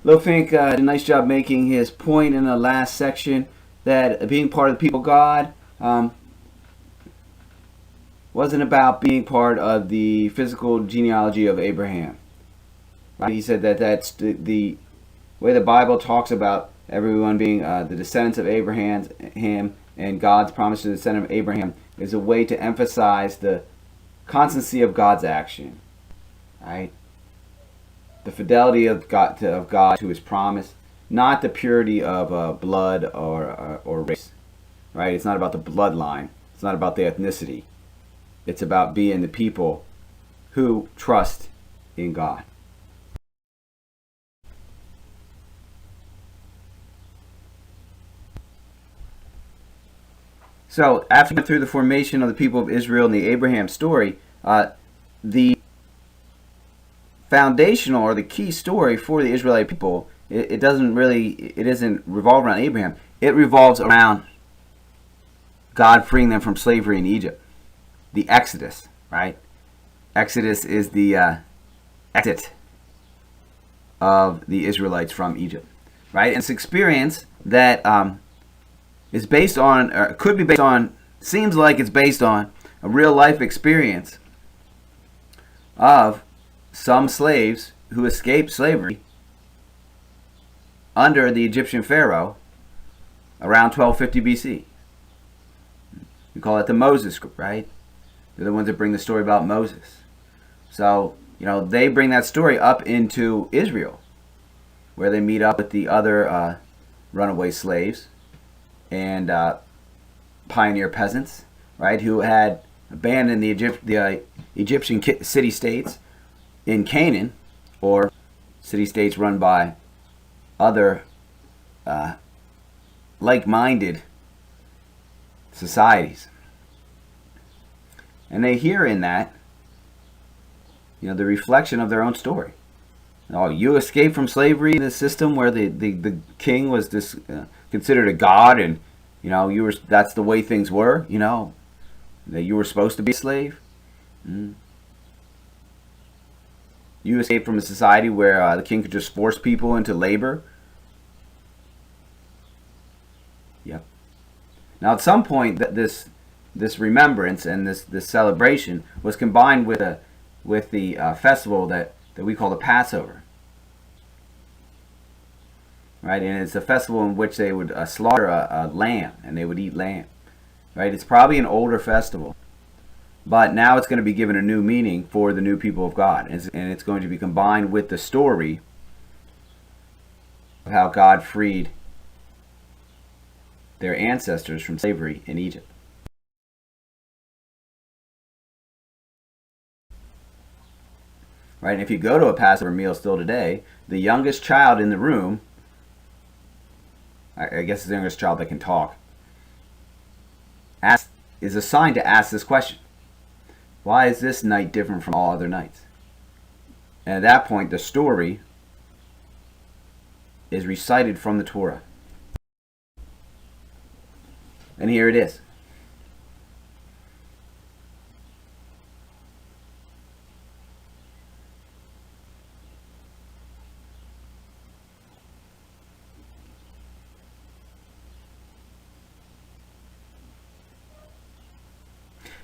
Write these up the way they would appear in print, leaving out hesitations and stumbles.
Lohfink did a nice job making his point in the last section that being part of the people of God wasn't about being part of the physical genealogy of Abraham. Right? He said that that's the way the Bible talks about everyone being the descendants of Abraham, and God's promise to the descendant of Abraham is a way to emphasize the constancy of God's action, right? The fidelity of God to His promise, not the purity of blood or race, right? It's not about the bloodline. It's not about the ethnicity. It's about being the people who trust in God. So after we went through the formation of the people of Israel and the Abraham story, the foundational or the key story for the Israelite people, it isn't revolve around Abraham. It revolves around God freeing them from slavery in Egypt. The Exodus, right? Exodus is the exit of the Israelites from Egypt, right? And it's experience that is based on, or could be based on, seems like it's based on a real life experience of some slaves who escaped slavery under the Egyptian Pharaoh around 1250 BC. We call it the Moses group, right? They're the ones that bring the story about Moses. So, they bring that story up into Israel, where they meet up with the other runaway slaves and pioneer peasants, right, who had abandoned the Egyptian city-states in Canaan, or city-states run by other like-minded societies. And they hear in that, the reflection of their own story. You escaped from slavery in a system where the king was considered a god, and that's the way things were. That you were supposed to be a slave. You escaped from a society where the king could just force people into labor. Yep. Now, at some point, this remembrance and this celebration was combined with the festival that we call the Passover. Right, and it's a festival in which they would slaughter a lamb, and they would eat lamb. Right, it's probably an older festival, but now it's going to be given a new meaning for the new people of God, and it's going to be combined with the story of how God freed their ancestors from slavery in Egypt. Right, and if you go to a Passover meal still today, the youngest child in the room, I guess it's the youngest child that can talk, is assigned to ask this question: why is this night different from all other nights? And at that point, the story is recited from the Torah. And here it is.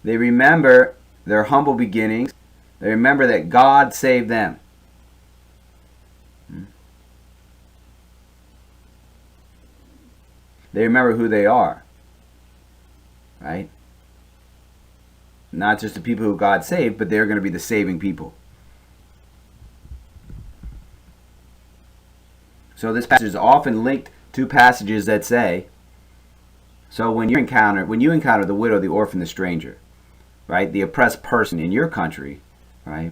They remember their humble beginnings. They remember that God saved them. They remember who they are. Right? Not just the people who God saved, but they're going to be the saving people. So this passage is often linked to passages that say, so when you encounter the widow, the orphan, the stranger, right, the oppressed person in your country, right,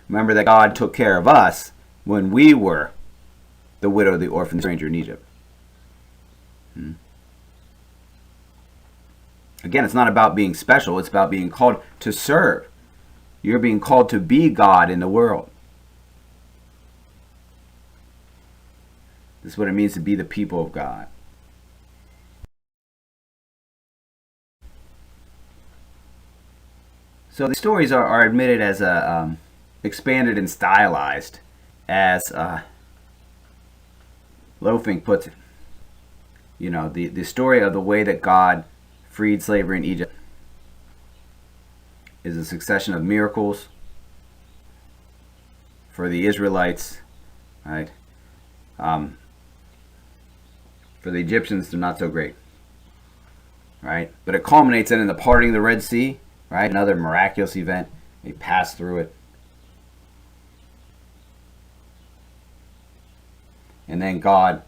remember that God took care of us when we were the widow, the orphan, the stranger in Egypt. Again, it's not about being special. It's about being called to serve. You're being called to be God in the world. This is what it means to be the people of God. So the stories are admitted as expanded and stylized as Lohfink puts it, the story of the way that God freed slavery in Egypt is a succession of miracles for the Israelites, right? For the Egyptians, they're not so great, right? But it culminates in the parting of the Red Sea, right? Another miraculous event. They pass through it. And then God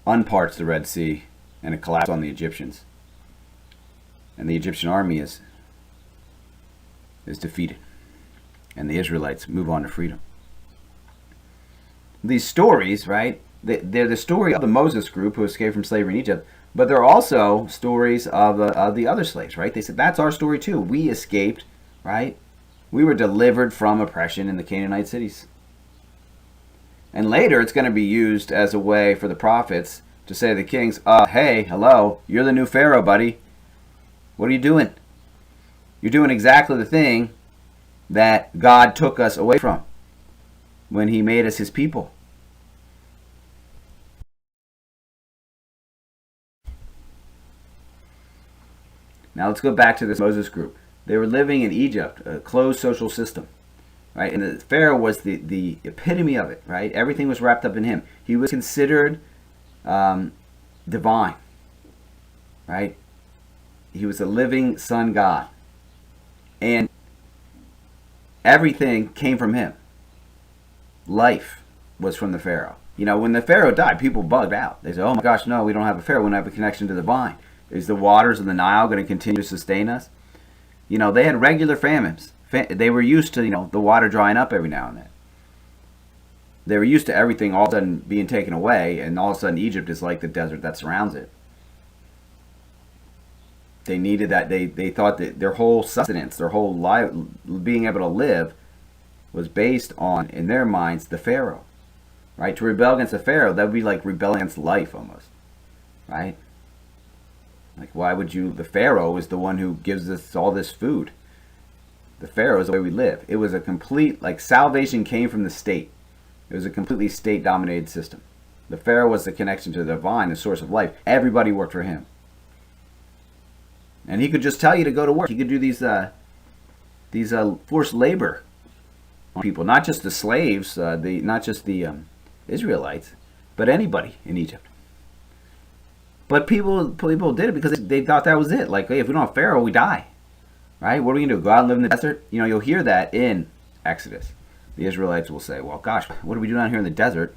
unparts the Red Sea and it collapses on the Egyptians. And the Egyptian army is defeated. And the Israelites move on to freedom. These stories, right? They're the story of the Moses group who escaped from slavery in Egypt, but they're also stories of the other slaves, right? They said, that's our story too. We escaped, right? We were delivered from oppression in the Canaanite cities. And later, it's going to be used as a way for the prophets to say to the kings, hey, hello, you're the new Pharaoh, buddy. What are you doing? You're doing exactly the thing that God took us away from when he made us his people. Now let's go back to this Moses group. They were living in Egypt, a closed social system. Right? And the Pharaoh was the epitome of it, right? Everything was wrapped up in him. He was considered divine, right? He was a living sun god. And everything came from him. Life was from the Pharaoh. When the Pharaoh died, people bugged out. They said, oh my gosh, no, we don't have a Pharaoh. We don't have a connection to the vine. Is the waters of the Nile going to continue to sustain us? They had regular famines. They were used to, the water drying up every now and then. They were used to everything all of a sudden being taken away, and all of a sudden Egypt is like the desert that surrounds it. They needed that. They thought that their whole sustenance, their whole life, being able to live, was based on, in their minds, the Pharaoh. Right? To rebel against the Pharaoh, that would be like rebelling against life almost. Right? Like, why would you? The Pharaoh is the one who gives us all this food. The Pharaoh is the way we live. It was a complete, salvation came from the state. It was a completely state-dominated system. The Pharaoh was the connection to the divine, the source of life. Everybody worked for him. And he could just tell you to go to work. He could do these forced labor on people, not just the slaves, not just the Israelites, but anybody in Egypt. But people did it because they thought that was it. Like, hey, if we don't have Pharaoh, we die. Right? What are we going to do? Go out and live in the desert? You'll hear that in Exodus. The Israelites will say, well, gosh, what do we do down here in the desert?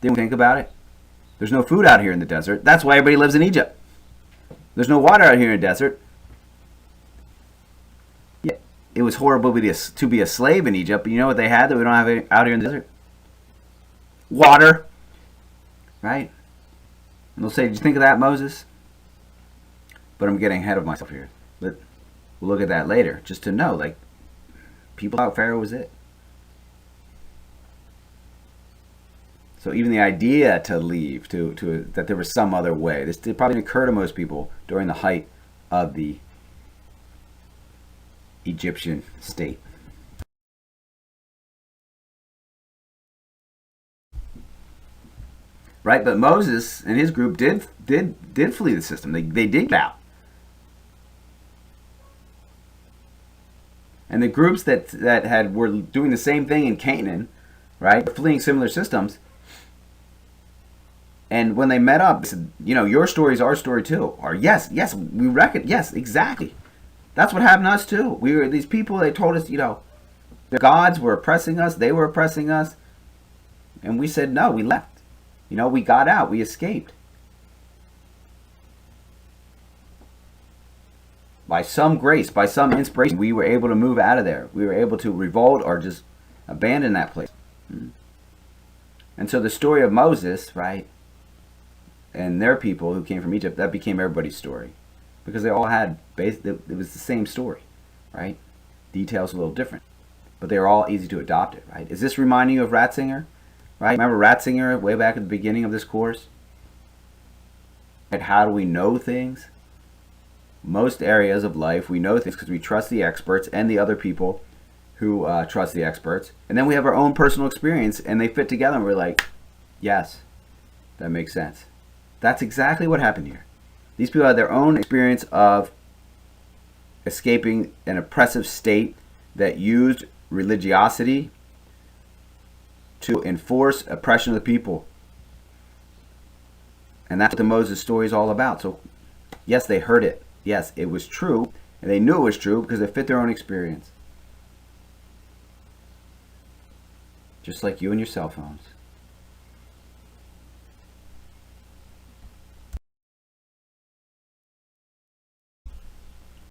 Didn't we think about it? There's no food out here in the desert. That's why everybody lives in Egypt. There's no water out here in the desert. Yeah, it was horrible to be a slave in Egypt, but you know what they had that we don't have out here in the desert? Water. Right? And they'll say, did you think of that, Moses? But I'm getting ahead of myself here. But we'll look at that later. Just to know, people thought Pharaoh was it. So even the idea to leave, that there was some other way, this did probably occur to most people during the height of the Egyptian state. Right? But Moses and his group did flee the system. They did get out. And the groups that were doing the same thing in Canaan, right, fleeing similar systems, and when they met up, they said, your story is our story too. Or yes, we reckon, yes, exactly. That's what happened to us too. We were these people, they told us, the gods were oppressing us, they were oppressing us, and we said no, we left. We got out, we escaped. By some grace, by some inspiration, we were able to move out of there. We were able to revolt or just abandon that place. And so the story of Moses, right, and their people who came from Egypt, that became everybody's story. Because they all had, it was the same story, right? Details a little different. But they were all easy to adopt it, right? Is this reminding you of Ratzinger? Right? Remember Ratzinger way back at the beginning of this course? Right? How do we know things? Most areas of life, we know things because we trust the experts and the other people who trust the experts. And then we have our own personal experience, and they fit together, and we're like, yes, that makes sense. That's exactly what happened here. These people had their own experience of escaping an oppressive state that used religiosity to enforce oppression of the people. And that's what the Moses story is all about. So, yes, they heard it. Yes, it was true. And they knew it was true because it fit their own experience. Just like you and your cell phones.